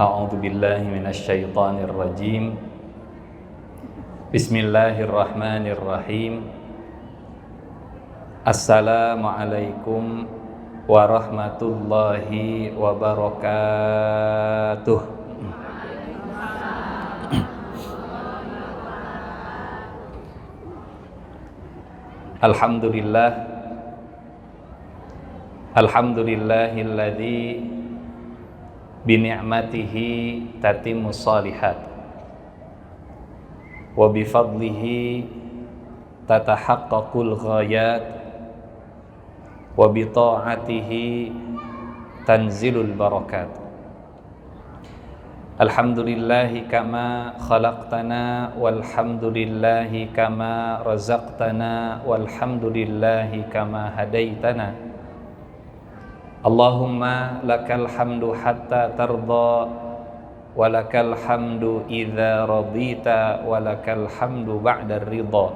A'udzu billahi minasyaitonir rajim. Bismillahirrahmanirrahim. Assalamualaikum warahmatullahi wabarakatuh. Alhamdulillahilladzi bini'matihi tatimmus shalihat wa bifadlihi tatahaqqaqul ghayat wa bita'atihi tanzilul barakat. Alhamdulillahi kama khalaqtana walhamdulillahi kama razaqtana walhamdulillahi kama hadaitana. Allahumma lakal hamdu hatta tarda wa lakal hamdu idza radita wa lakal hamdu ba'da ridha.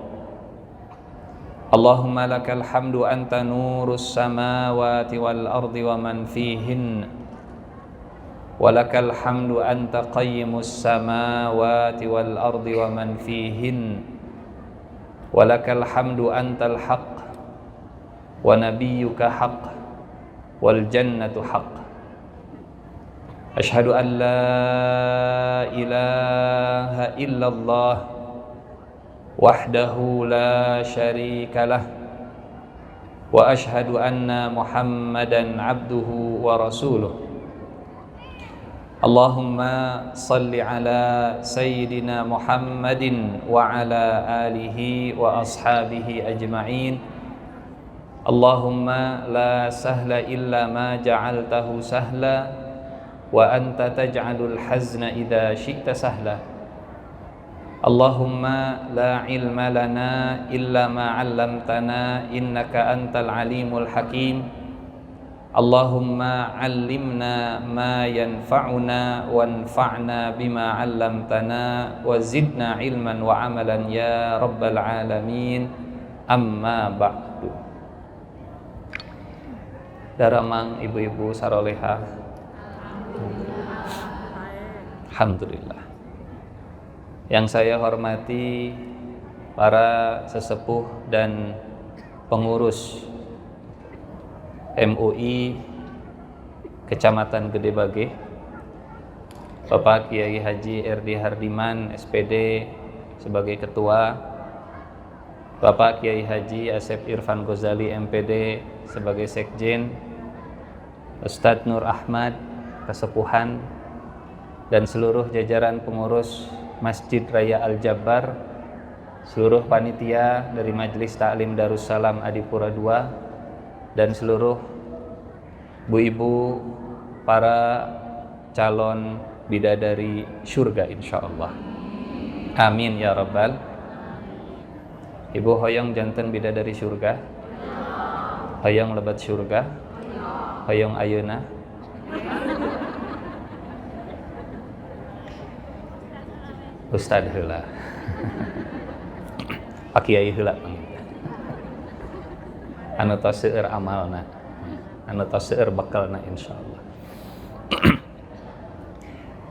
Allahumma lakal hamdu anta nurus samawati wal ardi wa man fihin wa lakal hamdu anta qayyimus samawati wal ardi wa man fihin wa lakal hamdu antal haqq wa nabiyyuka haqq wal jannatu haqq. Asyhadu an la ilaha illallah wahdahu la syarika lah wa asyhadu anna Muhammadan abduhu wa rasuluh. Allahumma salli ala sayyidina Muhammadin wa ala alihi wa ashabihi ajma'in. Allahumma la sahla illa ma ja'altahu sahla wa anta taj'alul hazna idza syi'ta sahla. Allahumma la ilma lana illa ma 'allamtana innaka antal alimul hakim. Allahumma 'allimna ma yanfa'una wanfa'na bima 'allamtana wa zidna ilman wa 'amalan ya rabbal alamin. Amma ba'du. Daramang ibu-ibu saroleha, alhamdulillah. Yang saya hormati para sesepuh dan pengurus MUI Kecamatan Gedebage, Bapak Kiai Haji R.D. Hardiman SPD sebagai ketua, Bapak Kiai Haji Asep Irfan Ghazali MPD sebagai sekjen, Ustadz Nur Ahmad Kesepuhan, dan seluruh jajaran pengurus Masjid Raya Al-Jabbar, seluruh panitia dari Majelis Ta'lim Darussalam Adipura II, dan seluruh bu-ibu para calon bidadari syurga insyaallah. Amin ya rabbal. Ibu hoyong janten bidadari syurga, hoyong lebat syurga, hoyong ayeuna. Ustad heula. Pak Kiai heula. Anu tos seueur amalna, anu tos seueur bekalna insyaallah.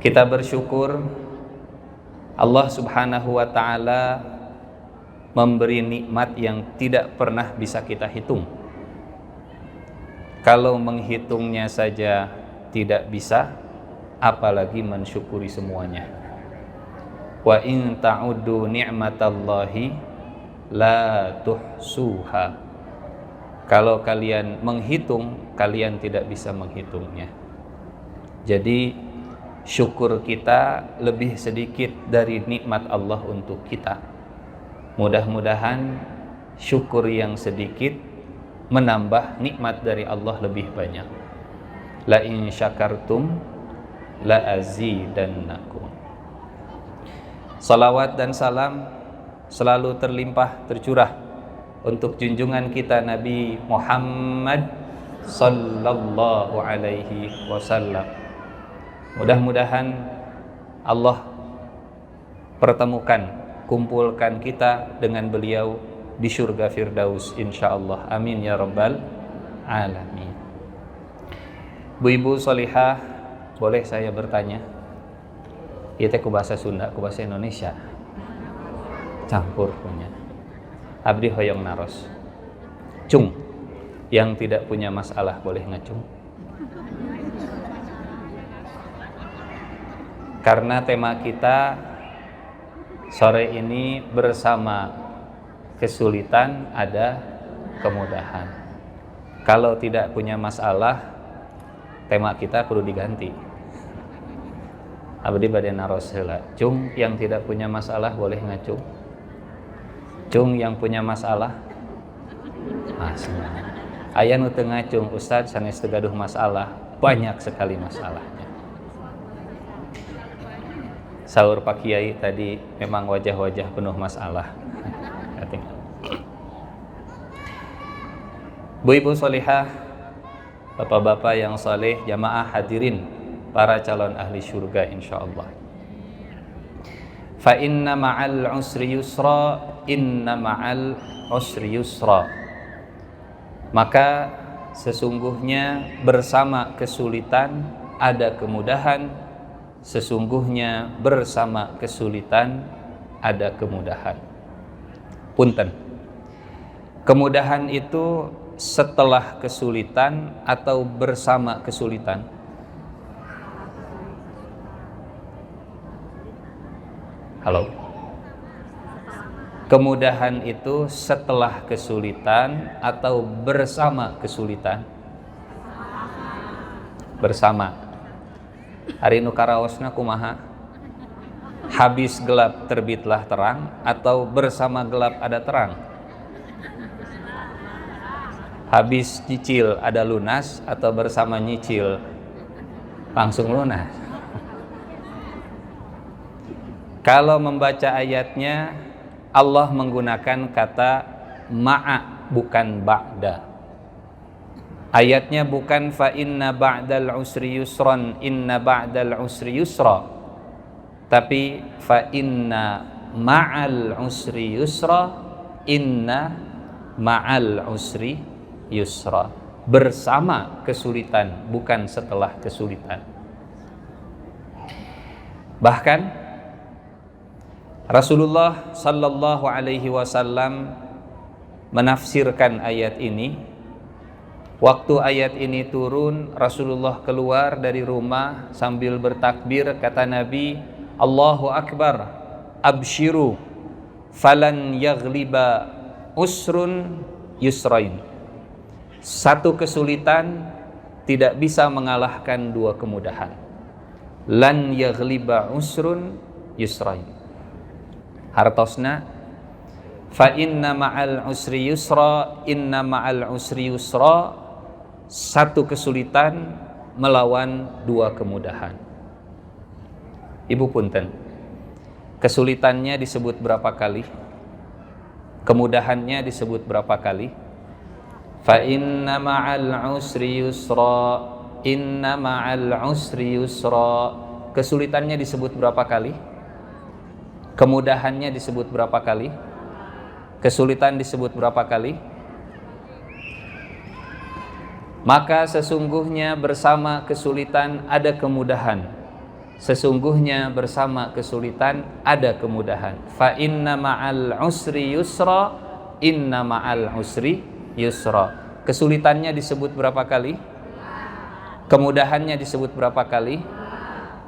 Kita bersyukur Allah Subhanahu wa taala memberi nikmat yang tidak pernah bisa kita hitung. Kalau menghitungnya saja tidak bisa, apalagi mensyukuri semuanya. Wa in ta'uddu ni'matallahi la tuhsuha. Kalau kalian menghitung, kalian tidak bisa menghitungnya. Jadi syukur kita lebih sedikit dari nikmat Allah untuk kita. Mudah-mudahan syukur yang sedikit menambah nikmat dari Allah lebih banyak. La in syakartum la azidannakum. Salawat dan salam selalu terlimpah tercurah untuk junjungan kita Nabi Muhammad sallallahu alaihi wasallam. Mudah-mudahan Allah pertemukan, kumpulkan kita dengan beliau di surga Firdaus insyaallah. Amin ya rabbal alamin. Bu Ibu Solihah, boleh saya bertanya? Ieu teh ku bahasa Sunda, ku bahasa Indonesia. Campur punya. Abdi hoyong naros. Cung, yang tidak punya masalah boleh ngacung. Karena tema kita sore ini bersama kesulitan ada kemudahan. Kalau tidak punya masalah, tema kita perlu diganti. Abdi bade naros heula. Cung, yang tidak punya masalah boleh ngacung. Cung, yang punya masalah aya nu teu ngacung, Ustaz sanes teu gaduh masalah, banyak sekali masalahnya. Saur Pak Kiai tadi memang wajah-wajah penuh masalah. Bu Ibu Solihah, Bapak-bapak yang saleh, jamaah hadirin, para calon ahli surga insyaallah. Fa inna ma'al usri yusra, inna ma'al usri yusra. Maka sesungguhnya bersama kesulitan ada kemudahan. Sesungguhnya bersama kesulitan ada kemudahan. Punten. Kemudahan itu setelah kesulitan atau bersama kesulitan? Halo. Kemudahan itu setelah kesulitan atau bersama kesulitan? Bersama. Hari nu karaosna kumaha? Habis gelap terbitlah terang atau bersama gelap ada terang? Habis nyicil ada lunas atau bersama nyicil langsung lunas? Kalau membaca ayatnya, Allah menggunakan kata ma'a bukan ba'da. Ayatnya bukan fa inna ba'dal usri yusran, inna ba'dal usri yusra, tapi fa inna ma'al usri yusra, inna ma'al usri yusra. Bersama kesulitan, bukan setelah kesulitan. Bahkan Rasulullah sallallahu alaihi wasallam menafsirkan ayat ini. Waktu ayat ini turun, Rasulullah keluar dari rumah sambil bertakbir, kata Nabi, Allahu Akbar, abshiru, falan yaghliba usrun yusrain. Satu kesulitan tidak bisa mengalahkan dua kemudahan. Lan yaghliba usrun yusrain. Hartosna, fa inna ma'al usri yusra, inna ma'al usri yusra. Satu kesulitan melawan dua kemudahan. Ibu punten, kesulitannya disebut berapa kali? Kemudahannya disebut berapa kali? Fa inna ma'al usri yusra, inna ma'al usri yusra. Kesulitannya disebut berapa kali? Kemudahannya disebut berapa kali? Kesulitan disebut berapa kali? Maka sesungguhnya bersama kesulitan ada kemudahan. Sesungguhnya bersama kesulitan ada kemudahan. Fa inna ma'al usri yusra, inna ma'al usri yusra. Kesulitannya disebut berapa kali? Kemudahannya disebut berapa kali?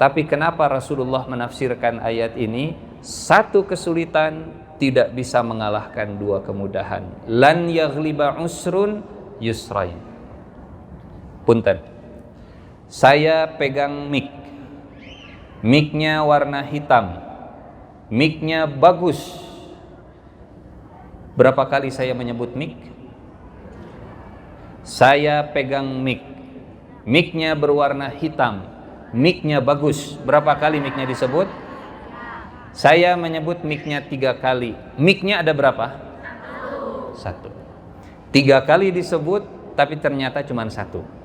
Tapi kenapa Rasulullah menafsirkan ayat ini? Satu kesulitan tidak bisa mengalahkan dua kemudahan. Lan yaghliba usrun yusrain. Punten, saya pegang mic. Mic-nya warna hitam. Mic-nya bagus. Berapa kali saya menyebut mic? Saya pegang mic. Mic-nya berwarna hitam. Mic-nya bagus. Berapa kali mic-nya disebut? Saya menyebut mic-nya 3 kali. Mic-nya ada berapa? 1. 3 kali disebut, tapi ternyata cuma 1.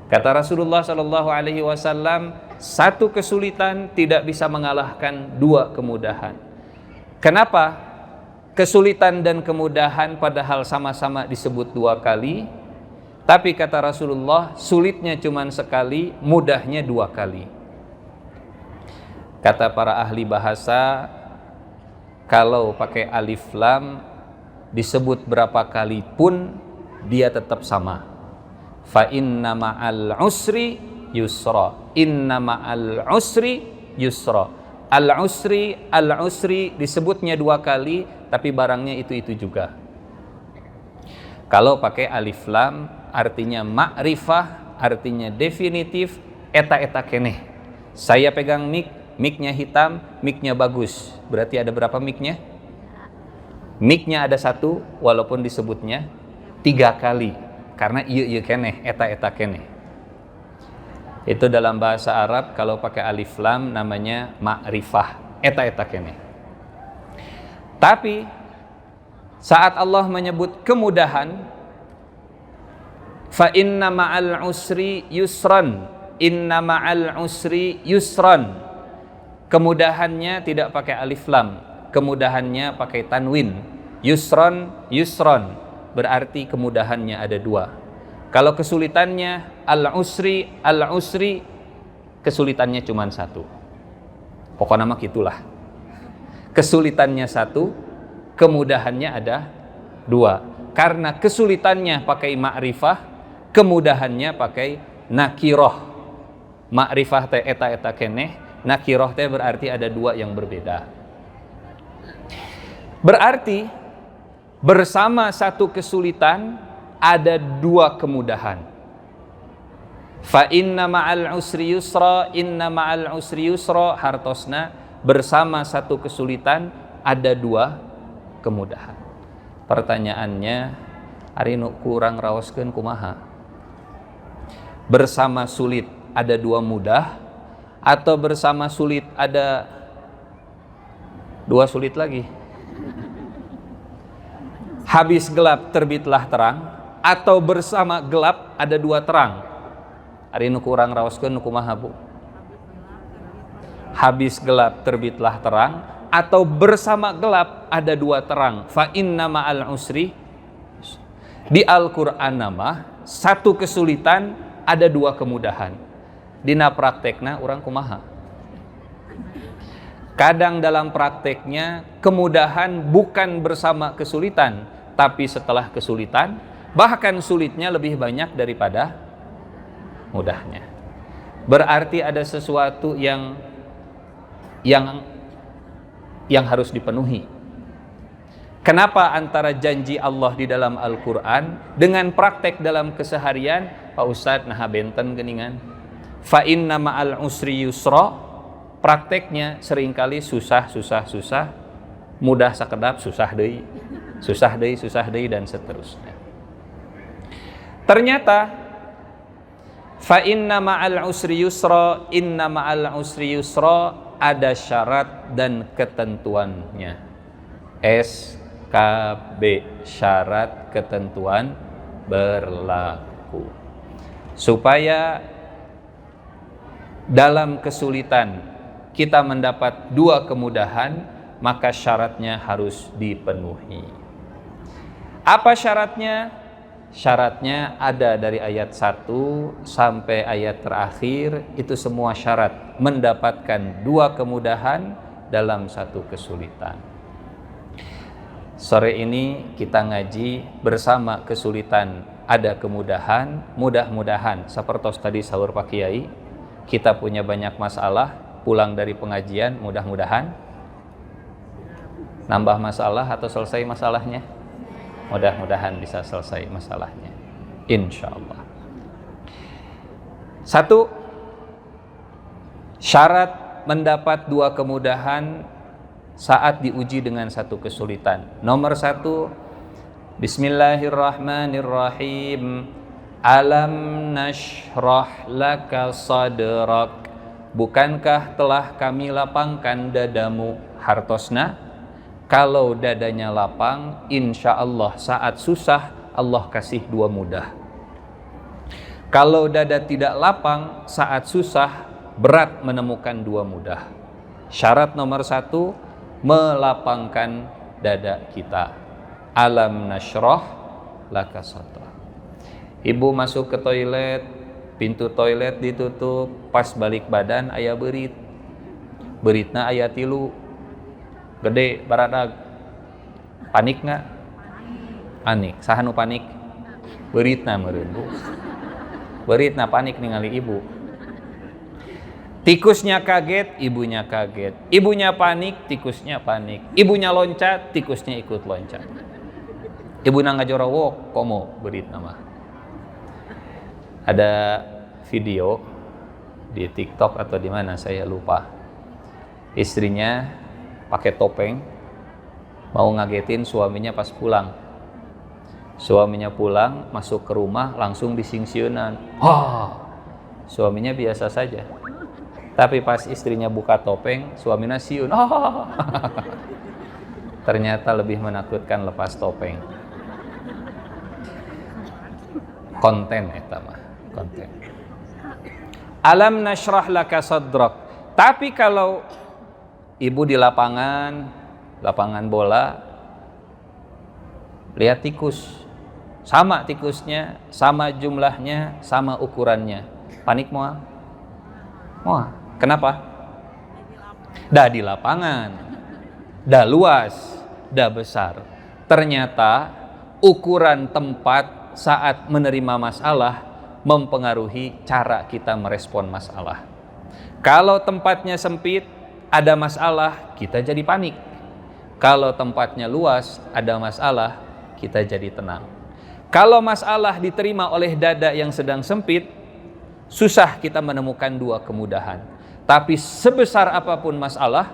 Kata Rasulullah Shallallahu Alaihi Wasallam, satu kesulitan tidak bisa mengalahkan dua kemudahan. Kenapa? Kesulitan dan kemudahan padahal sama-sama disebut 2 kali, tapi kata Rasulullah, sulitnya cuma sekali, mudahnya 2 kali. Kata para ahli bahasa, kalau pakai alif lam disebut berapa kali pun dia tetap sama. Fa inna ma'al usri yusra. Inna ma'al usri yusra. Al-usri disebutnya 2 kali, tapi barangnya itu juga. Kalau pakai alif lam artinya ma'rifah, artinya definitif, eta keneh. Saya pegang mic-nya hitam, mic-nya bagus. Berarti ada berapa mic-nya? Mic-nya ada 1, walaupun disebutnya 3 kali. Karena iya keneh, eta keneh. Itu dalam bahasa Arab kalau pakai alif lam namanya ma'rifah, eta keneh. Tapi saat Allah menyebut kemudahan, fa inna ma'al usri yusran, inna ma'al usri yusran. Kemudahannya tidak pakai alif lam, kemudahannya pakai tanwin. Yusron, berarti kemudahannya ada 2. Kalau kesulitannya al-usri, kesulitannya cuma 1. Pokoknya mah gitulah. Kesulitannya 1, kemudahannya ada 2. Karena kesulitannya pakai ma'rifah, kemudahannya pakai nakiroh. Ma'rifah teh eta keneh, nakiroh teh berarti ada 2 yang berbeda. Berarti bersama 1 kesulitan ada 2 kemudahan. Fa inna ma'al usri yusra, inna ma'al usri yusra, hartosna bersama 1 kesulitan ada 2 kemudahan. Pertanyaannya, ari nu kurang raoskeun kumaha? Bersama sulit ada 2 mudah, atau bersama sulit ada 2 sulit lagi? Habis gelap terbitlah terang, atau bersama gelap ada 2 terang? Ari nu kurang raoskeun nu kumaha, Bu? Habis gelap terbitlah terang, atau bersama gelap ada 2 terang. Fa inna ma'al usri. Di Al-Qur'an nama 1 kesulitan ada 2 kemudahan. Dina praktekna urang kumaha? Kadang dalam prakteknya kemudahan bukan bersama kesulitan, tapi setelah kesulitan, bahkan sulitnya lebih banyak daripada mudahnya. Berarti ada sesuatu yang harus dipenuhi. Kenapa antara janji Allah di dalam Al-Qur'an dengan praktek dalam keseharian, Pak Ustadz nah benten geuningan. Fa inna ma'al usri yusra, prakteknya seringkali susah, mudah sakedap susah deui, dan seterusnya. Ternyata fa inna ma'al usri yusra, inna ma'al usri yusra ada syarat dan ketentuannya. SKB, syarat ketentuan berlaku. Supaya dalam kesulitan kita mendapat 2 kemudahan, maka syaratnya harus dipenuhi. Apa syaratnya? Syaratnya ada dari ayat 1 sampai ayat terakhir. Itu semua syarat mendapatkan 2 kemudahan dalam 1 kesulitan. Sore ini kita ngaji bersama kesulitan ada kemudahan. Mudah-mudahan sapertos tadi sahur Pak Kiai, kita punya banyak masalah, pulang dari pengajian mudah-mudahan nambah masalah atau selesai masalahnya. Mudah-mudahan bisa selesai masalahnya, insya Allah. 1, syarat mendapat 2 kemudahan saat diuji dengan 1 kesulitan. Nomor 1, Bismillahirrahmanirrahim. Alam nashrah laka sadrak. Bukankah telah kami lapangkan dadamu? Hartosna, kalau dadanya lapang, insya Allah saat susah Allah kasih 2 mudah. Kalau dada tidak lapang, saat susah berat menemukan 2 mudah. Syarat nomor 1, melapangkan dada kita. Alam nashrah laka sadrak. Ibu masuk ke toilet, pintu toilet ditutup, pas balik badan aya beurit. Beritna aya 3 gede baradag. Panik nggak? Panik. Saha nu panik? Beritna meureun Bu. Beritna panik ningali ibu. Tikusnya kaget, ibunya kaget. Ibunya panik, tikusnya panik. Ibunya loncat, tikusnya ikut loncat. Ibuna ngajorowok, komo beritna mah. Ada video di TikTok atau di mana saya lupa. Istrinya pakai topeng mau ngagetin suaminya pas pulang. Suaminya pulang, masuk ke rumah langsung disingsieunan. Suaminya biasa saja. Tapi pas istrinya buka topeng, suaminya siun. Ternyata lebih menakutkan lepas topeng. Konten eta mah, konten. Alam nashrah laka sadrak. Tapi kalau ibu di lapangan bola, lihat tikus. Sama tikusnya, sama jumlahnya, sama ukurannya. Panik moal? Moal. Kenapa? Dah di lapangan, dah luas, dah besar. Ternyata ukuran tempat saat menerima masalah mempengaruhi cara kita merespon masalah. Kalau tempatnya sempit, ada masalah, kita jadi panik. Kalau tempatnya luas, ada masalah, kita jadi tenang. Kalau masalah diterima oleh dada yang sedang sempit, susah kita menemukan 2 kemudahan. Tapi sebesar apapun masalah,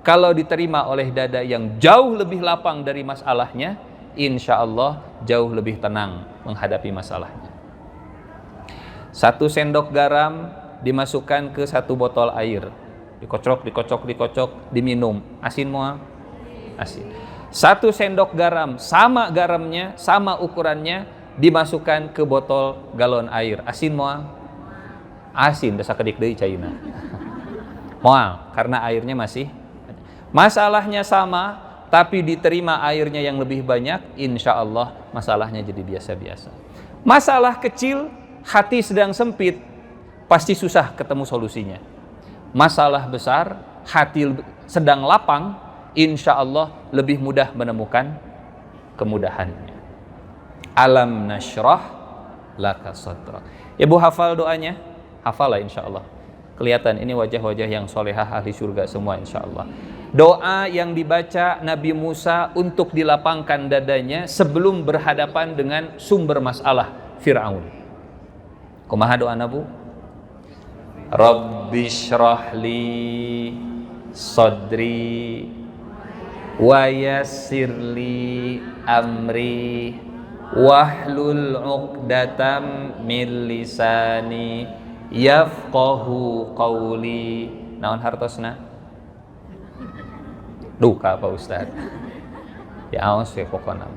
kalau diterima oleh dada yang jauh lebih lapang dari masalahnya, insya Allah jauh lebih tenang menghadapi masalahnya. 1 sendok garam dimasukkan ke 1 botol air, dikocok, diminum. Asin moal? Asin. 1 sendok garam, sama garamnya, sama ukurannya, dimasukkan ke botol galon air. Asin moal? Asin, dasa kedik deui caina. Moal, karena airnya masih. Masalahnya sama, tapi diterima airnya yang lebih banyak, insya Allah masalahnya jadi biasa-biasa. Masalah kecil, hati sedang sempit, pasti susah ketemu solusinya. Masalah besar, hati sedang lapang, insya Allah lebih mudah menemukan kemudahannya. Alam nashrah laka sadrak. Ibu hafal doanya? Hafal lah insya Allah. Kelihatan ini wajah-wajah yang solehah ahli surga semua insya Allah. Doa yang dibaca Nabi Musa untuk dilapangkan dadanya sebelum berhadapan dengan sumber masalah Fir'aun. Kumaha doa Nabi? Rabbi shrah li sadri wa yassir li amri wahlul 'uqdatam min lisani yafqahu qawli. Naon hartosna? Duka Pak Ustaz. Ya aos we pokona.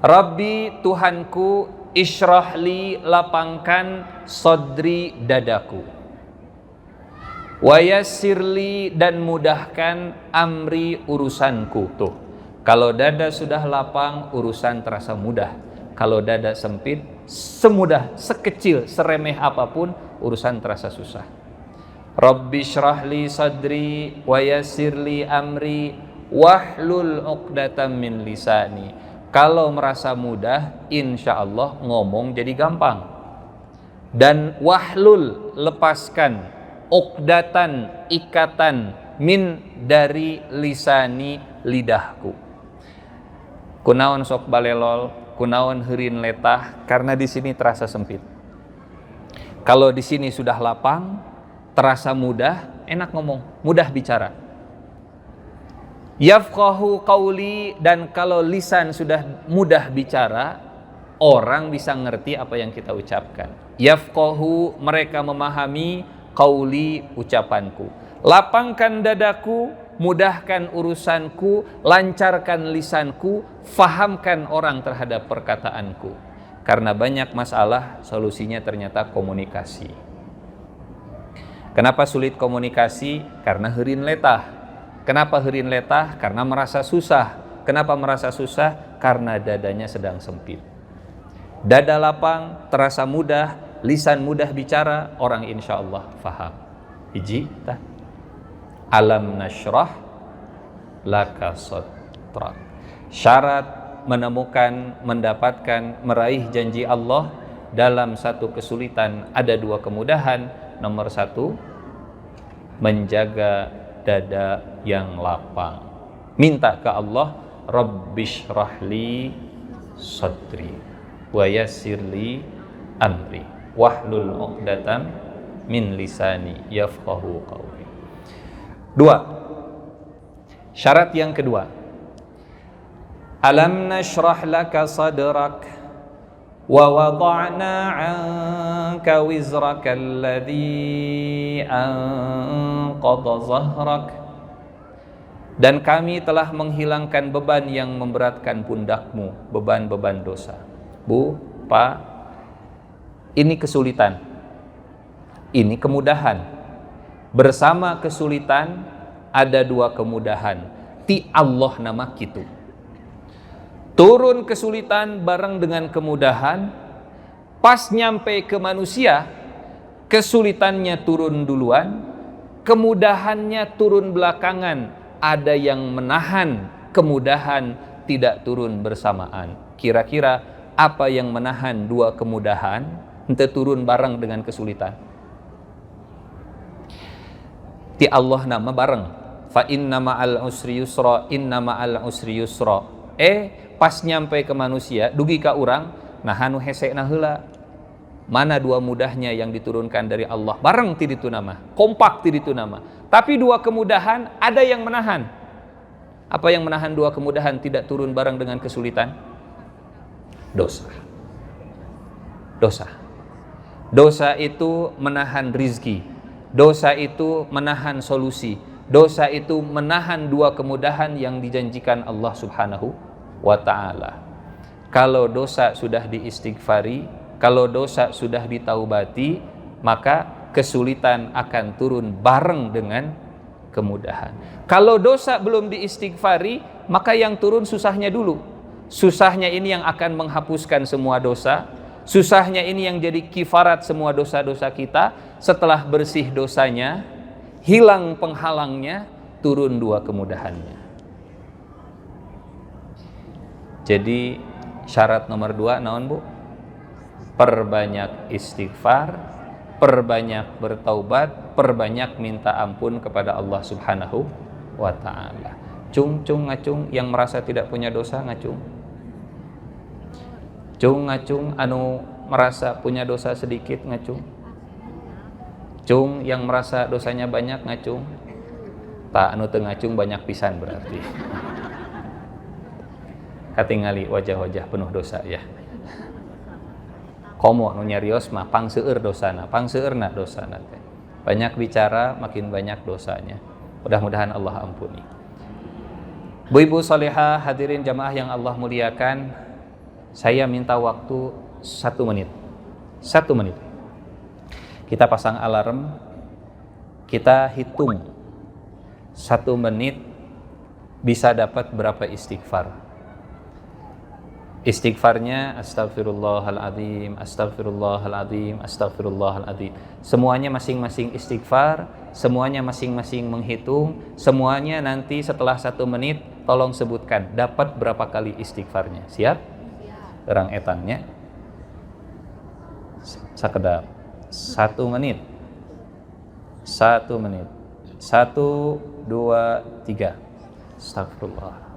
Rabbi Tuhanku, isyrahli lapangkan sadri dadaku. Wa yassirli dan mudahkan amri urusanku. Tuh. Kalau dada sudah lapang, urusan terasa mudah. Kalau dada sempit, semudah, sekecil, seremeh apapun, urusan terasa susah. Rabbi syrahli sadri wa yassirli amri wahlul 'uqdatam min lisani. Kalau merasa mudah, insya Allah ngomong jadi gampang. Dan wahlul, lepaskan, 'uqdatan, ikatan, min dari lisani, lidahku. Kunaon sok balelol, kunaon heurin letah, karena di sini terasa sempit. Kalau di sini sudah lapang, terasa mudah, enak ngomong, mudah bicara. Yafqahu qawli, dan kalau lisan sudah mudah bicara, orang bisa ngerti apa yang kita ucapkan. Yafqahu, mereka memahami, qawli, ucapanku. Lapangkan dadaku, mudahkan urusanku, lancarkan lisanku, fahamkan orang terhadap perkataanku. Karena banyak masalah, solusinya ternyata komunikasi. Kenapa sulit komunikasi? Karena heurin letah. Kenapa heurin letah? Karena merasa susah. Kenapa merasa susah? Karena dadanya sedang sempit. Dada lapang, terasa mudah, lisan mudah bicara, orang insya Allah faham. Hiji, tah. Alam nashrah laka sadrak. Syarat menemukan, mendapatkan, meraih janji Allah dalam satu kesulitan ada dua kemudahan. Nomor satu, menjaga dada yang lapang. Minta ke Allah, Rabbishrahli sadri wa yassirli amri wahlul 'uqdatam min lisani yafqahu qawli. Dua, syarat yang kedua, alam nashrah laka sadrak wa wada'na 'anka wizraka alladhi anqadha zahrak. Dan kami telah menghilangkan beban yang memberatkan pundakmu, beban-beban dosa. Bu, Pak, ini kesulitan, ini kemudahan. Bersama kesulitan ada dua kemudahan. Ti Allah nama kitu. Turun kesulitan bareng dengan kemudahan, pas nyampe ke manusia, kesulitannya turun duluan, kemudahannya turun belakangan. Ada yang menahan kemudahan tidak turun bersamaan. Kira-kira apa yang menahan dua kemudahan ente turun bareng dengan kesulitan? Ti Allah nama bareng. Fa inna ma'al usri yusra, inna ma'al usri yusra. Pas nyampe ke manusia, dugi ka urang, nah anu hesekna heula. Mana dua mudahnya yang diturunkan dari Allah? Bareng ti ditu nama, kompak ti ditu nama. Tapi dua kemudahan ada yang menahan. Apa yang menahan dua kemudahan tidak turun bareng dengan kesulitan? Dosa. Dosa. Dosa itu menahan rizki. Dosa itu menahan solusi. Dosa itu menahan dua kemudahan yang dijanjikan Allah Subhanahu wa ta'ala. Kalau dosa sudah diistighfari, kalau dosa sudah ditaubati, maka kesulitan akan turun bareng dengan kemudahan. Kalau dosa belum diistighfari, maka yang turun susahnya dulu. Susahnya ini yang akan menghapuskan semua dosa. Susahnya ini yang jadi kifarat semua dosa-dosa kita. Setelah bersih dosanya, hilang penghalangnya, turun dua kemudahannya. Jadi syarat nomor 2 naon Bu? Perbanyak istighfar, perbanyak bertaubat, perbanyak minta ampun kepada Allah Subhanahu wa ta'ala. Cung ngacung yang merasa tidak punya dosa ngacung. Cung ngacung anu merasa punya dosa sedikit ngacung. Cung yang merasa dosanya banyak ngacung. Tak anu teu ngacung banyak pisan berarti. Katingali wajah-wajah penuh dosa ya. Komo nu nyarios mah pangseueur dosana, pangseueurna dosana teh. Banyak bicara makin banyak dosanya. Mudah-mudahan Allah ampuni. Bu-ibu salihah, hadirin jamaah yang Allah muliakan, saya minta waktu 1 menit. 1 menit. Kita pasang alarm, kita hitung 1 menit bisa dapat berapa istighfar. Istighfarnya astagfirullahaladzim, astagfirullahaladzim, astagfirullahaladzim. Semuanya masing-masing istighfar, semuanya masing-masing menghitung, semuanya nanti setelah 1 menit tolong sebutkan dapat berapa kali istighfarnya. Siap? Orang etannya sakedap 1 menit. 1 menit. 1, 2, 3. Astagfirullah.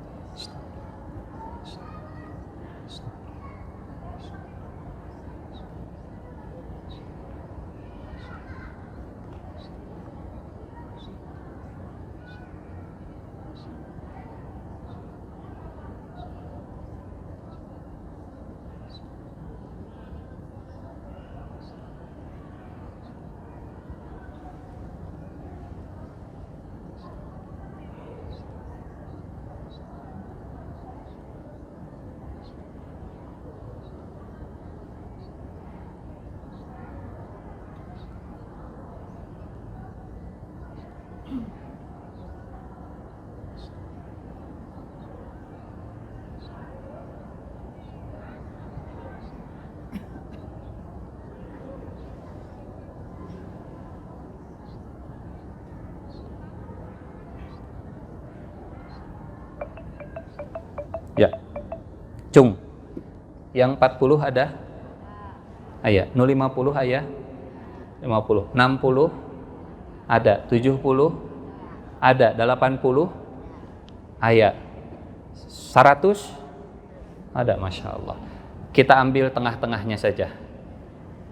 Ya. Cung. Yang 40 ada? Aya. Nu 50 aya? 50. 60 ada. 70 ada. 80 aya. 100 ada. Masya Allah. Kita ambil tengah-tengahnya saja.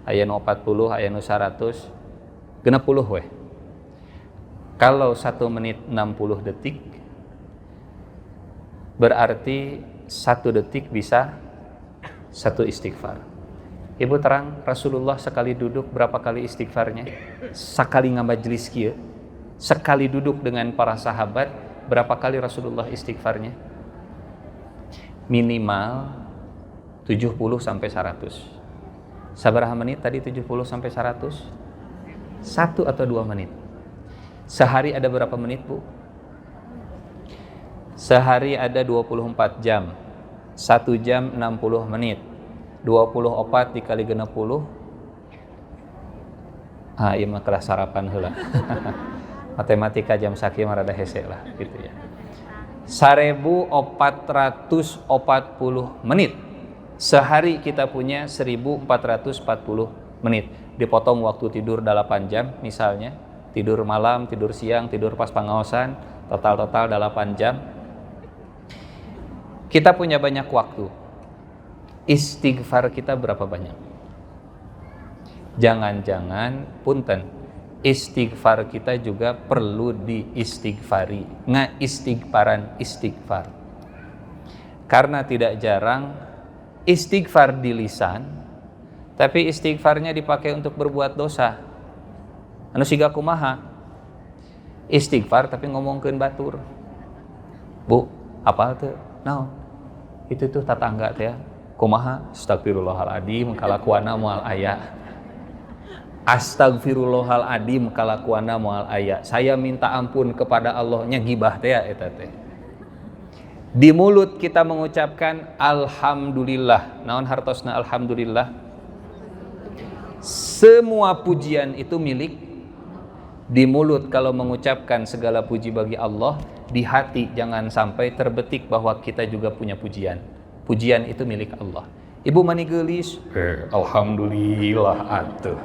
Aya nu 40, aya nu 100. 60 weh. Kalau 1 menit 60 detik, berarti 1 detik bisa 1 istighfar. Ibu terang, Rasulullah sekali duduk berapa kali istighfarnya? Sekali ngabajlis kieu, sekali duduk dengan para sahabat, berapa kali Rasulullah istighfarnya? Minimal 70 sampai 100. Sabaraha menit tadi 70 sampai 100? 1 atau 2 menit. Sehari ada berapa menit, Bu? Sehari ada 24 jam. 1 jam 60 menit. 24 dikali 60. Ieu mah kelas sarapan heula. Matematika jam sakieu mah rada hese lah gitu ya. 1440 menit. Sehari kita punya 1440 menit. Dipotong waktu tidur 8 jam misalnya. Tidur malam, tidur siang, tidur pas pangaosan, total 8 jam. Kita punya banyak waktu. Istighfar kita berapa banyak? Jangan-jangan punten, istighfar kita juga perlu diistighfari. Istighfaran istighfar. Karena tidak jarang istighfar di lisan, tapi istighfarnya dipakai untuk berbuat dosa. Anu siga kumaha? Istighfar tapi ngomongkeun batur. Bu, apa teh? Naon? Itu tuh tetangga teh ya. Kumaha? Astagfirullahaladzim kalakuana moal aya. Astagfirullahaladzim kalakuana moal aya. Saya minta ampun kepada Allah nya gibah teh ya eta teh. Di mulut kita mengucapkan alhamdulillah. Naon hartosna alhamdulillah? Semua pujian itu milik. Di mulut kalau mengucapkan segala puji bagi Allah, di hati jangan sampai terbetik bahwa kita juga punya pujian. Pujian itu milik Allah. Ibu mani geulis, alhamdulillah atuh.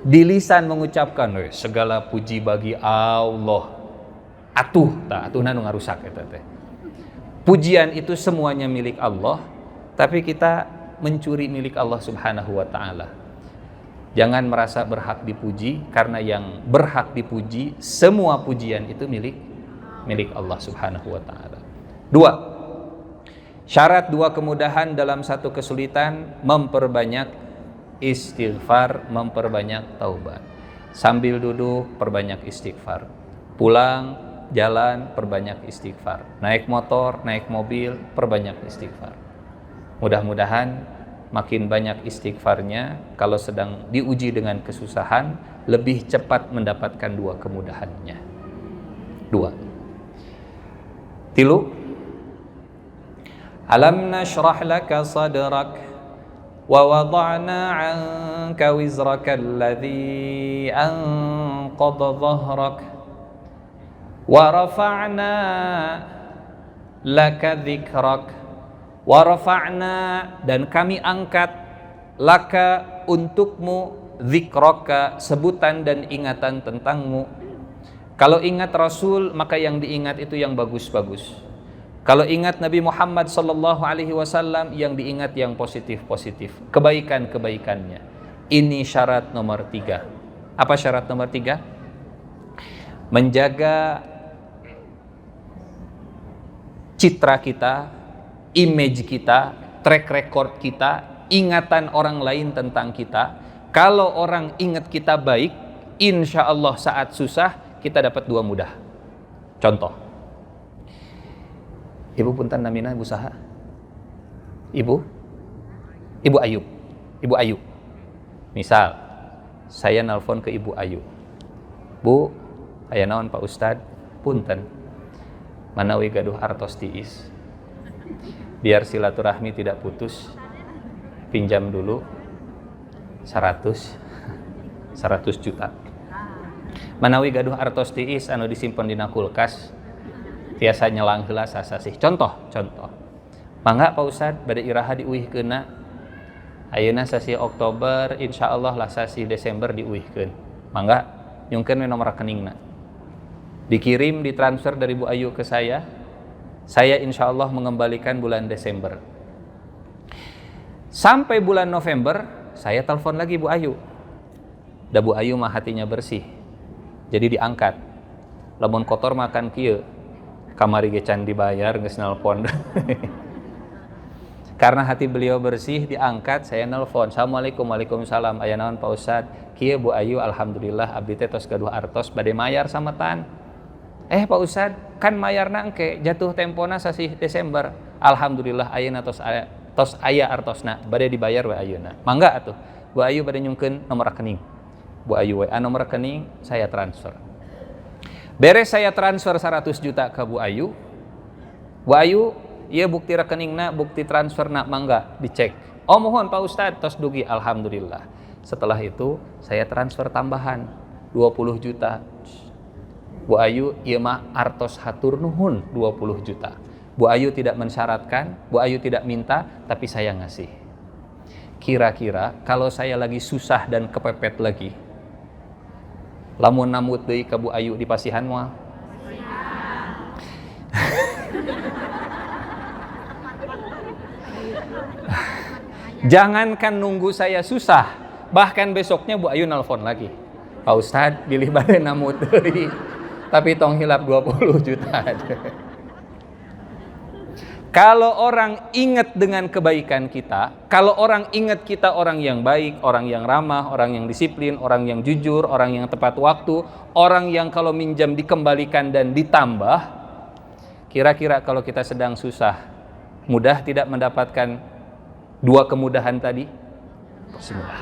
Di lisan mengucapkan segala puji bagi Allah. Atuh atuhna nu ngarusak eta teh. Pujian itu semuanya milik Allah, tapi kita mencuri milik Allah Subhanahu wa taala. Jangan merasa berhak dipuji, karena yang berhak dipuji semua pujian itu milik Allah Subhanahu wa taala. 2. Syarat 2 kemudahan dalam 1 kesulitan, memperbanyak istighfar, memperbanyak taubat. Sambil duduk perbanyak istighfar. Pulang jalan perbanyak istighfar. Naik motor, naik mobil perbanyak istighfar. Mudah-mudahan makin banyak istighfarnya, kalau sedang diuji dengan kesusahan, lebih cepat mendapatkan 2 kemudahannya. 2. 3. Alam nashrah laka sadrak wa wada'na 'anka wizraka alladhi anqadha dhahrak wa rafa'na laka dhikrak. Warafa'na, dan kami angkat, laka, untukmu, dzikraka, sebutan dan ingatan tentangmu. Kalau ingat Rasul, maka yang diingat itu yang bagus-bagus. Kalau ingat Nabi Muhammad sallallahu alaihi wasallam, yang diingat yang positif-positif, kebaikan-kebaikannya. Ini syarat nomor 3. Apa syarat nomor 3? Menjaga citra kita, image kita, track record kita, ingatan orang lain tentang kita. Kalau orang ingat kita baik, insya Allah saat susah kita dapat 2 mudah. Contoh, Ibu punten namina Ibu saha? Ibu Ayu. Misal saya nelpon ke Ibu Ayu, Bu, aya naon Pak Ustad? Punten, manawi gaduh artos tiis. Biar silaturahmi tidak putus, pinjam dulu 100 juta. Manawi gaduh artos tiis anu disimpen dina kulkas, tiasa nyelang heula sasasih. Contoh. Mangga Pak Ustad bade iraha diuihkeunna. Ayeuna sasi Oktober insyaallah lah sasi Desember diuihkeun. Mangga nyungkeun we nomor rekeningna. Dikirim, ditransfer dari Bu Ayu ke saya. Saya insyaallah mengembalikan bulan Desember. Sampai bulan November, saya telepon lagi Bu Ayu. Da Bu Ayu mah hatinya bersih. Jadi diangkat. Lamun kotor makan kieu. Kamari ge can dibayar geus nelpon. Karena hati beliau bersih, diangkat, saya nelpon. Assalamualaikum, waalaikumsalam. Aya naon Pak Ustad? Kieu Bu Ayu, alhamdulillah abdi teh tos gaduh artos bade mayar sametan. Pak Ustad, kan mayarna engke jatuh tempona sasih Desember. Alhamdulillah ayeuna tos aya artosna bade dibayar we ayeuna. Mangga atuh. Bu Ayu bade nyungkeun nomor rekening. Bu Ayu WA nomor rekening, saya transfer. Beres saya transfer 100 juta ke Bu Ayu. Bu Ayu, ieu bukti rekeningna, bukti transferna mangga dicek. Oh mohon Pak Ustad, tos dugi alhamdulillah. Setelah itu saya transfer tambahan 20 juta. Bu Ayu, ieu mah artos hatur nuhun 20 juta. Bu Ayu tidak mensyaratkan, Bu Ayu tidak minta, tapi saya ngasih. Kira-kira kalau saya lagi susah dan kepepet lagi, lamun namut deui ka Bu Ayu di pasihan moal? Jangankan nunggu saya susah, bahkan besoknya Bu Ayu nelpon lagi. Pak Ustad, bilih bade namut deui. Tapi tong hilap 20 juta. Kalau orang ingat dengan kebaikan kita, kalau orang ingat kita orang yang baik, orang yang ramah, orang yang disiplin, orang yang jujur, orang yang tepat waktu, orang yang kalau minjam dikembalikan dan ditambah, kira-kira kalau kita sedang susah, mudah tidak mendapatkan dua kemudahan tadi? Pasti mudah.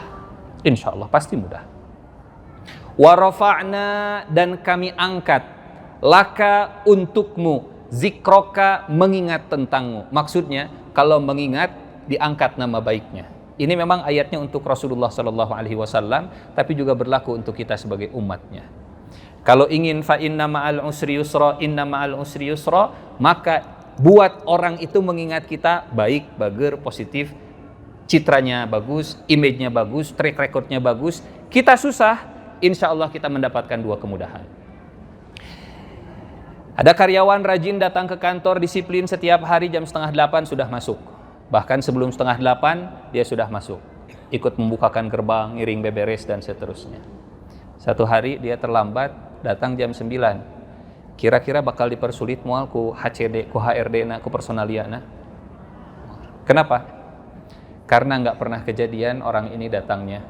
Insya Allah pasti mudah. Wa rafa'na, dan kami angkat, laka untukmu, zikroka, mengingat tentangmu. Maksudnya kalau mengingat diangkat nama baiknya. Ini memang ayatnya untuk Rasulullah SAW, tapi juga berlaku untuk kita sebagai umatnya. Kalau ingin fa inna ma'al usri yusra, inna ma'al usri yusra, maka buat orang itu mengingat kita baik, bager, positif, citranya bagus, image-nya bagus, track record-nya bagus. Kita susah, insya Allah kita mendapatkan dua kemudahan. Ada karyawan rajin datang ke kantor, disiplin setiap hari jam 7:30 sudah masuk. Bahkan sebelum 7:30 dia sudah masuk. Ikut membukakan gerbang, ngiring beberes dan seterusnya. Satu hari dia terlambat, datang jam 9. Kira-kira bakal dipersulit moal ku HCD, ku HRD-na, ku personaliana. Kenapa? Karena nggak pernah kejadian orang ini datangnya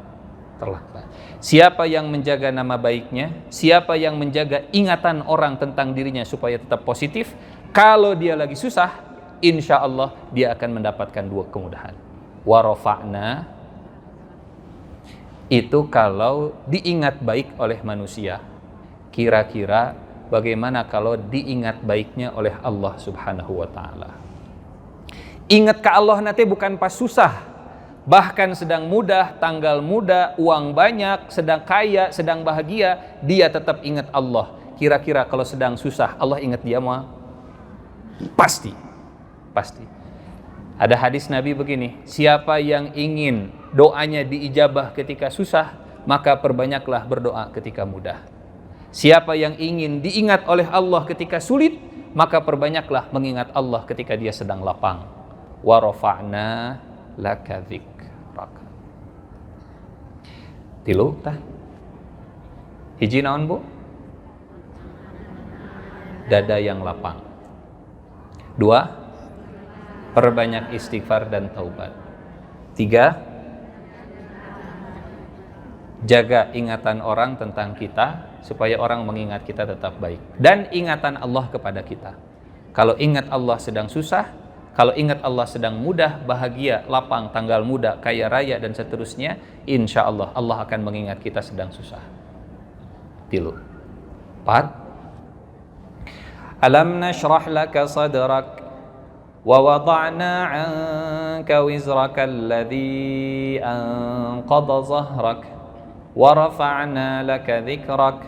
terlambat. Siapa yang menjaga nama baiknya, siapa yang menjaga ingatan orang tentang dirinya supaya tetap positif, kalau dia lagi susah, insya Allah dia akan mendapatkan dua kemudahan. Wa rafa'na, itu kalau diingat baik oleh manusia. Kira-kira bagaimana kalau diingat baiknya oleh Allah Subhanahu wa ta'ala? Ingat ke Allah nanti bukan pas susah, bahkan sedang mudah, tanggal muda, uang banyak, sedang kaya, sedang bahagia, dia tetap ingat Allah. Kira-kira kalau sedang susah, Allah ingat dia mah? Pasti. Ada hadis Nabi begini, siapa yang ingin doanya diijabah ketika susah, maka perbanyaklah berdoa ketika mudah. Siapa yang ingin diingat oleh Allah ketika sulit, maka perbanyaklah mengingat Allah ketika dia sedang lapang. Wa rafa'na laka dzikraka. Tilu tah. Hiji naon Bu? Dada yang lapang. Dua, perbanyak istighfar dan taubat. Tiga, jaga ingatan orang tentang kita supaya orang mengingat kita tetap baik. Dan ingatan Allah kepada kita. Kalau ingat Allah sedang susah, kalau ingat Allah sedang mudah, bahagia, lapang, tanggal muda, kaya raya dan seterusnya, insya Allah Allah akan mengingat kita sedang susah. Tilu. 4. Alam nashrah laka sadrak wa wada'na 'anka wizraka alladhi anqadha zahrak wa rafa'na laka dhikrak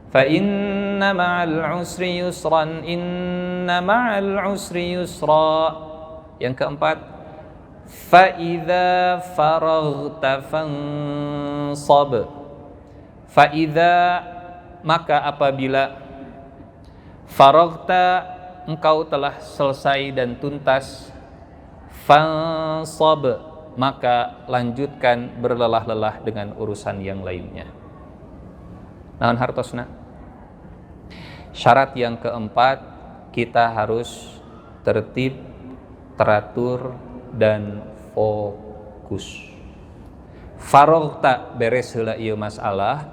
fa inna ma'al usri yusran inna inna ma'al usri yusra. Yang keempat, fa idza faraghta fansab. Fa idza, maka apabila, faraghta, engkau telah selesai dan tuntas, fansab, maka lanjutkan berlelah-lelah dengan urusan yang lainnya. Naon hartosna? Syarat yang keempat, kita harus tertib, teratur, dan fokus. Faraghta, beres heula ieu masalah,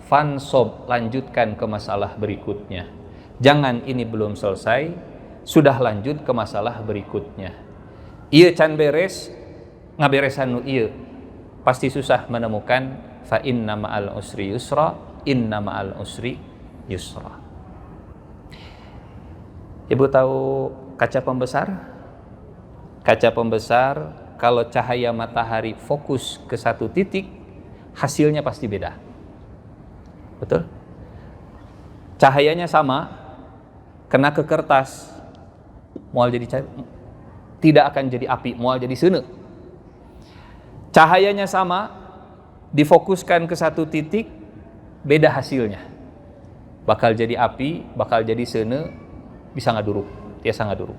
fansob, lanjutkan ke masalah berikutnya. Jangan ini belum selesai, sudah lanjut ke masalah berikutnya. Ieu can beres, ngaberesan nu ieu, pasti susah menemukan fa inna ma'al usri yusra, inna ma'al usri yusra. Ibu tahu kaca pembesar? Kaca pembesar, kalau cahaya matahari fokus ke satu titik, hasilnya pasti beda. Betul? Cahayanya sama, kena ke kertas, moal jadi tidak akan jadi api, moal jadi seuneu. Cahayanya sama, difokuskan ke satu titik, beda hasilnya. Bakal jadi api, bakal jadi seuneu, bisa ngaduruk, tiasa ngaduruk.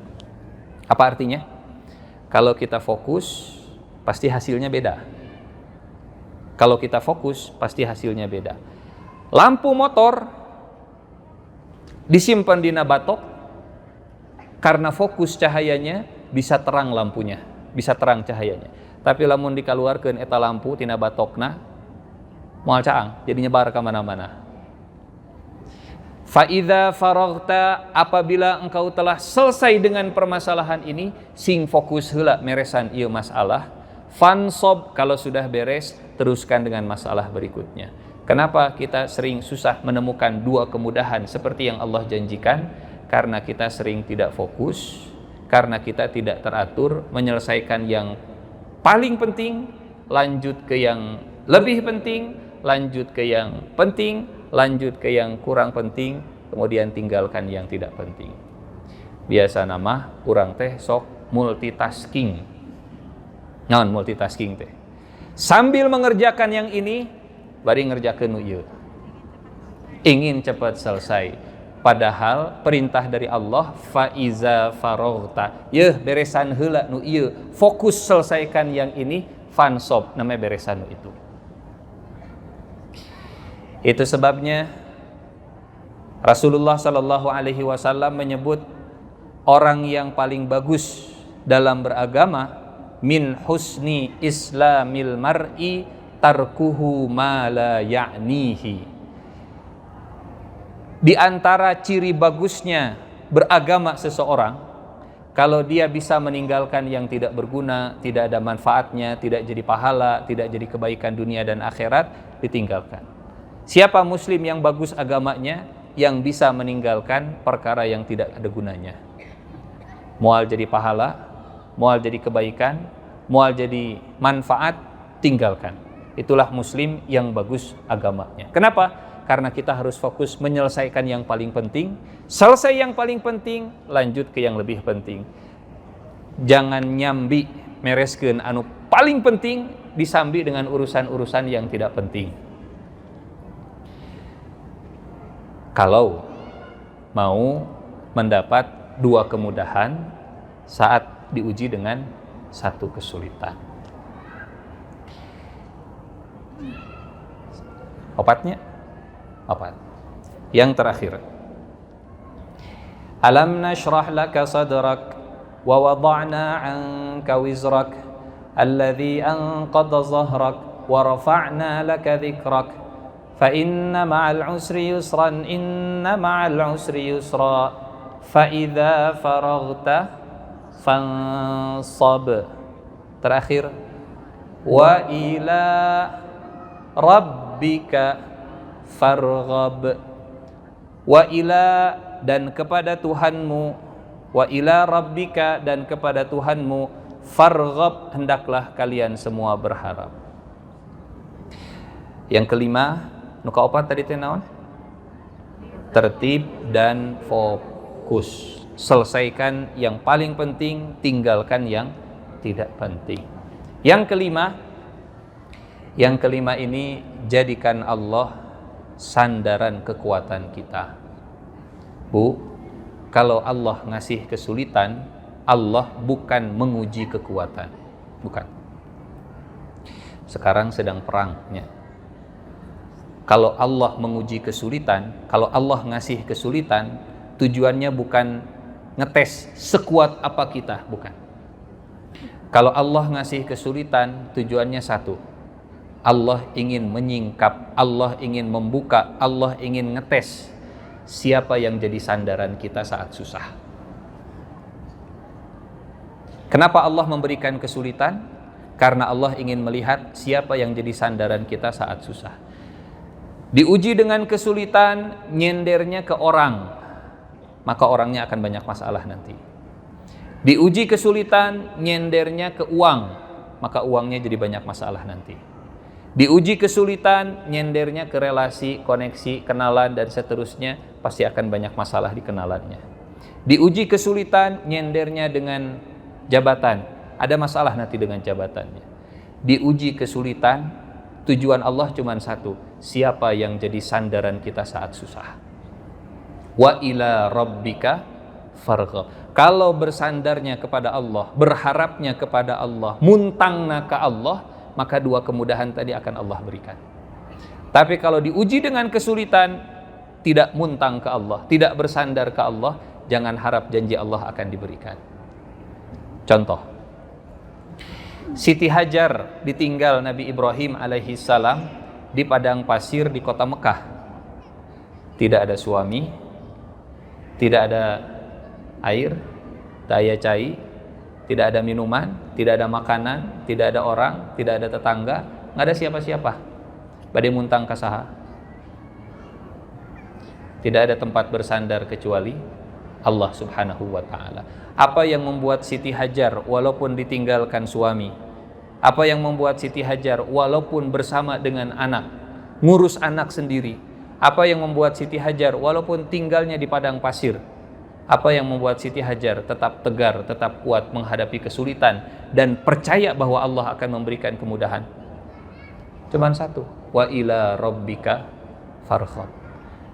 Apa artinya? Kalau kita fokus, pasti hasilnya beda. Kalau kita fokus, pasti hasilnya beda. Lampu motor disimpan di batok, karena fokus cahayanya bisa terang lampunya, bisa terang cahayanya. Tapi lamun dikaluarkeun eta lampu tina batokna, moal caang, jadi nyebar ke mana-mana. Fa idza faraghta, apabila engkau telah selesai dengan permasalahan ini, sing fokus heula meresan ieu masalah. Fansob, kalau sudah beres, teruskan dengan masalah berikutnya. Kenapa kita sering susah menemukan dua kemudahan seperti yang Allah janjikan? Karena kita sering tidak fokus, karena kita tidak teratur, menyelesaikan yang paling penting, lanjut ke yang lebih penting, lanjut ke yang penting, lanjut ke yang kurang penting, kemudian tinggalkan yang tidak penting. Biasa nama urang teh sok multitasking. Naon multitasking teh? Sambil mengerjakan yang ini, bari ngerjakeun nu ieu. Ingin cepat selesai. Padahal perintah dari Allah, fa iza faraghta. Yeuh beresan heula nu ieu, fokus selesaikan yang ini, fansob, namanya beresan nu itu. Itu sebabnya Rasulullah Shallallahu Alaihi Wasallam menyebut orang yang paling bagus dalam beragama, min husni islamil mar'i tarkuhu ma la ya'nihi. Di antara ciri bagusnya beragama seseorang, kalau dia bisa meninggalkan yang tidak berguna, tidak ada manfaatnya, tidak jadi pahala, tidak jadi kebaikan dunia dan akhirat, ditinggalkan. Siapa muslim yang bagus agamanya, yang bisa meninggalkan perkara yang tidak ada gunanya? Mual jadi pahala, mual jadi kebaikan, mual jadi manfaat, tinggalkan. Itulah muslim yang bagus agamanya. Kenapa? Karena kita harus fokus menyelesaikan yang paling penting. Selesai yang paling penting, lanjut ke yang lebih penting. Jangan nyambi mereskeun anu paling penting disambi dengan urusan-urusan yang tidak penting. Kalau mau mendapat dua kemudahan saat diuji dengan satu kesulitan. Obatnya? Obat. Yang terakhir. Alam nashrah laka sadrak wa wada'na 'anka wizrak alladhi anqadha zahrak wa rafa'na laka dhikrak. Fa inna ma'al usri yusran, inna ma'al usri yusra, fa idza faraghta fansab. Terakhir, wa ila rabbika farghab. Wa ila, dan kepada Tuhanmu, wa ila rabbika, dan kepada Tuhanmu, farghab, hendaklah kalian semua berharap. Yang kelima, nuka opat tadi teh naon? Tertib dan fokus. selesaikan yang paling penting, tinggalkan yang tidak penting. Yang kelima ini, jadikan Allah sandaran kekuatan kita. Bu, kalau Allah ngasih kesulitan, Allah bukan menguji kekuatan, bukan. Sekarang sedang perangnya. Kalau Allah menguji kesulitan, kalau Allah ngasih kesulitan, tujuannya bukan ngetes sekuat apa kita, bukan. Kalau Allah ngasih kesulitan, tujuannya satu. Allah ingin menyingkap, Allah ingin membuka, Allah ingin ngetes siapa yang jadi sandaran kita saat susah. Kenapa Allah memberikan kesulitan? Karena Allah ingin melihat siapa yang jadi sandaran kita saat susah. Diuji dengan kesulitan, nyendernya ke orang, maka orangnya akan banyak masalah nanti. Diuji kesulitan, nyendernya ke uang, maka uangnya jadi banyak masalah nanti. Diuji kesulitan, nyendernya ke relasi, koneksi, kenalan, dan seterusnya, pasti akan banyak masalah di kenalannya. Diuji kesulitan, nyendernya dengan jabatan, ada masalah nanti dengan jabatannya. Diuji kesulitan, tujuan Allah cuma satu, siapa yang jadi sandaran kita saat susah. Wa ila rabbika farghab. Kalau bersandarnya kepada Allah, berharapnya kepada Allah, muntangna ke Allah, maka dua kemudahan tadi akan Allah berikan. Tapi kalau diuji dengan kesulitan, tidak muntang ke Allah, tidak bersandar ke Allah, jangan harap janji Allah akan diberikan. Contoh, Siti Hajar ditinggal Nabi Ibrahim alaihi salam di padang pasir di kota Mekah. Tidak ada suami, tidak ada air, daya cai, tidak ada minuman, tidak ada makanan, tidak ada orang, tidak ada tetangga, nggak ada siapa-siapa. Badai muntang kasaha. Tidak ada tempat bersandar kecuali Allah subhanahu wa ta'ala. Apa yang membuat Siti Hajar walaupun ditinggalkan suami? Apa yang membuat Siti Hajar walaupun bersama dengan anak, ngurus anak sendiri? Apa yang membuat Siti Hajar walaupun tinggalnya di padang pasir? Apa yang membuat Siti Hajar tetap tegar, tetap kuat menghadapi kesulitan dan percaya bahwa Allah akan memberikan kemudahan? Cuman satu, wa ila rabbika farghab.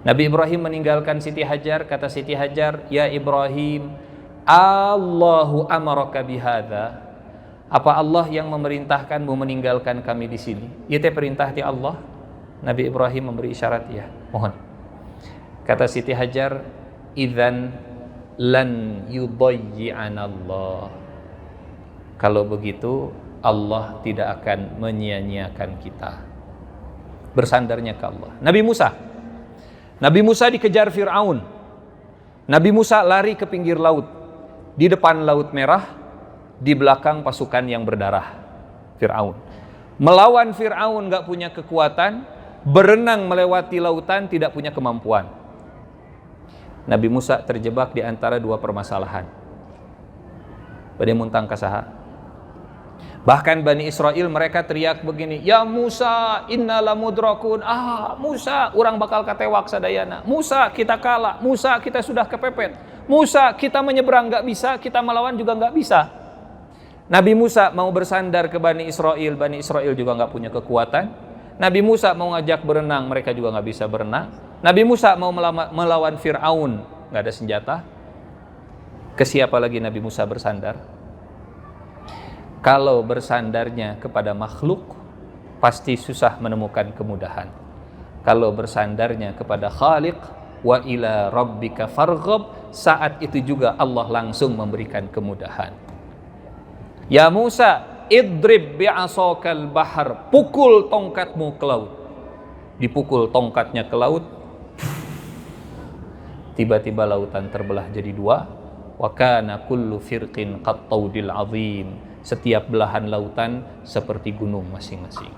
Nabi Ibrahim meninggalkan Siti Hajar, kata Siti Hajar, ya Ibrahim, Allahu amaraka bihadza. Apa Allah yang memerintahkanmu meninggalkan kami di sini? Itu perintah ti Allah. Nabi Ibrahim memberi isyarat, ya, mohon. Kata Siti Hajar, idzan lan yudayyi'anallah. Kalau begitu Allah tidak akan menyia-nyiakan kita. Bersandarnya ke Allah. Nabi Musa dikejar Fir'aun. Nabi Musa lari ke pinggir laut. Di depan Laut Merah, di belakang pasukan yang berdarah, Fir'aun. Melawan Fir'aun gak punya kekuatan, berenang melewati lautan tidak punya kemampuan. Nabi Musa terjebak di antara dua permasalahan. Badai muntang kasaha. Bahkan Bani Israel mereka teriak begini, ya Musa inna lamudrakun. Musa, orang bakal katewak sadayana. Musa, kita kalah. Musa, kita sudah kepepet. Musa, kita menyeberang gak bisa, kita melawan juga gak bisa. Nabi Musa mau bersandar ke Bani Israel juga gak punya kekuatan. Nabi Musa mau ngajak berenang, mereka juga gak bisa berenang. Nabi Musa mau melawan Fir'aun, gak ada senjata. Ke siapa lagi Nabi Musa bersandar? Kalau bersandarnya kepada makhluk, pasti susah menemukan kemudahan. Kalau bersandarnya kepada Khaliq, wa ila rabbika farghab, saat itu juga Allah langsung memberikan kemudahan. Ya Musa, idrib bi'asokal bahar, pukul tongkatmu ke laut. Dipukul tongkatnya ke laut, tiba-tiba lautan terbelah jadi dua. Wa kana kullu firqin qattaudil azim. Setiap belahan lautan seperti gunung masing-masing.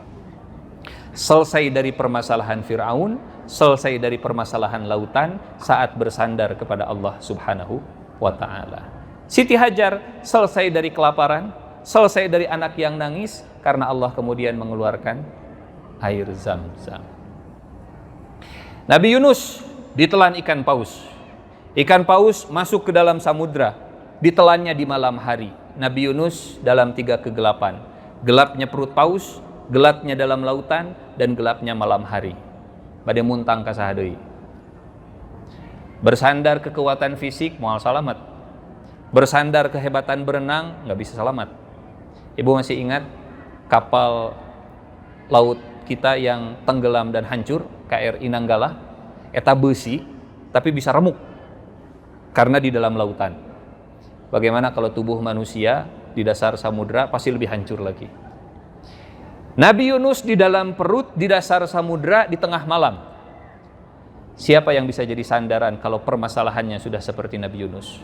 Selesai dari permasalahan Fir'aun, selesai dari permasalahan lautan saat bersandar kepada Allah subhanahu wa ta'ala. Siti Hajar selesai dari kelaparan, selesai dari anak yang nangis, karena Allah kemudian mengeluarkan air Zam-Zam. Nabi Yunus ditelan ikan paus. Ikan paus masuk ke dalam samudra, ditelannya di malam hari. Nabi Yunus dalam 3 kegelapan. Gelapnya perut paus, gelapnya dalam lautan, dan gelapnya malam hari. Bade muntang ka saha deui. Bersandar kekuatan fisik, moal salamat. Bersandar kehebatan berenang, nggak bisa selamat. Ibu masih ingat kapal laut kita yang tenggelam dan hancur, KRI Nanggala, eta besi, tapi bisa remuk karena di dalam lautan. Bagaimana kalau tubuh manusia di dasar samudra pasti lebih hancur lagi. Nabi Yunus di dalam perut di dasar samudra di tengah malam. Siapa yang bisa jadi sandaran kalau permasalahannya sudah seperti Nabi Yunus?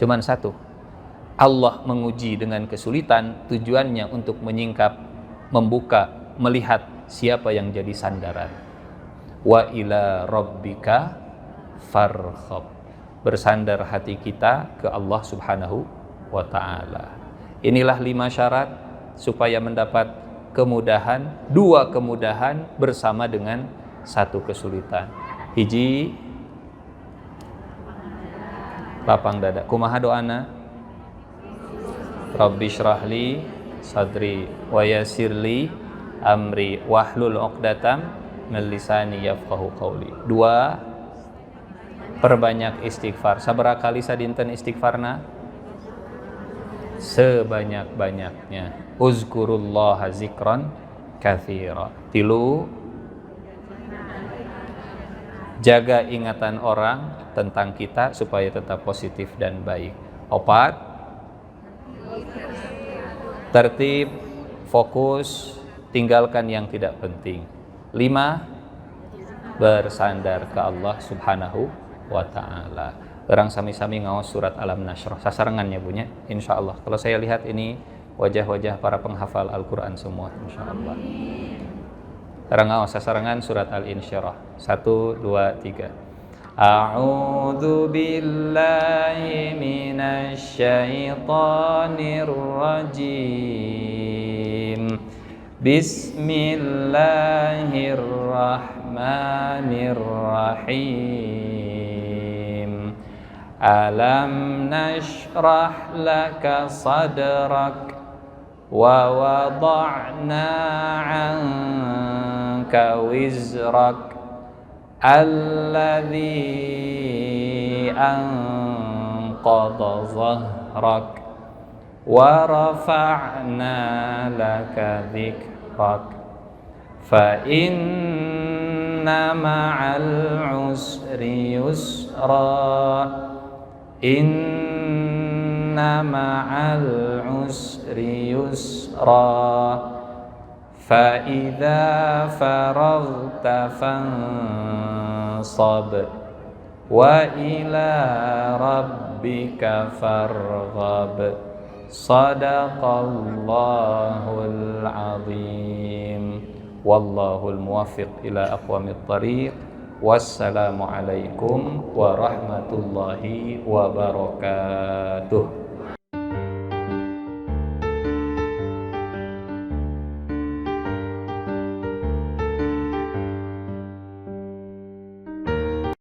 Cuman satu. Allah menguji dengan kesulitan, tujuannya untuk menyingkap, membuka, melihat siapa yang jadi sandaran. Wa ila rabbika farghab. Bersandar hati kita ke Allah Subhanahu wa ta'ala. Inilah 5 syarat supaya mendapat kemudahan, 2 kemudahan bersama dengan 1 kesulitan. Hiji, lapang dada. Kumaha doana? Rabbi syrahli sadri wa yassirli amri wahlul 'uqdatam min lisani yafqahu qawli. 2, perbanyak istighfar. Sabaraha kali sadinten istighfarna? Sebanyak-banyaknya. Uzkurullaha zikran katsira. 3, jaga ingatan orang tentang kita supaya tetap positif dan baik. 4, tertib, fokus, tinggalkan yang tidak penting. 5, bersandar ke Allah Subhanahu wa ta'ala. Orang sami-sami ngaos surat Alam Nashrah sasarangannya punya insyaallah. Kalau saya lihat ini wajah-wajah para penghafal Al-Qur'an semua insyaallah. Orang ngaos sasarangan surat Al-Insyirah 1 2 3. A'udzu billahi minasy syaithanir rajim. Bismillahirrahmanirrahim. Alam nashrah laka sadrak wa wada'na 'anka wizrak alladhi anqadha dhahrak wa rafa'na laka dhikrak fa inna ma'al usri yusra inna ma'al usri yusra fa idza faraghta fansab wa ila rabbika farghab. Sadaqallahul azim. Wallahul muwaffiq ila aqwamit thariq. Wassalamualaikum warahmatullahi wabarakatuh.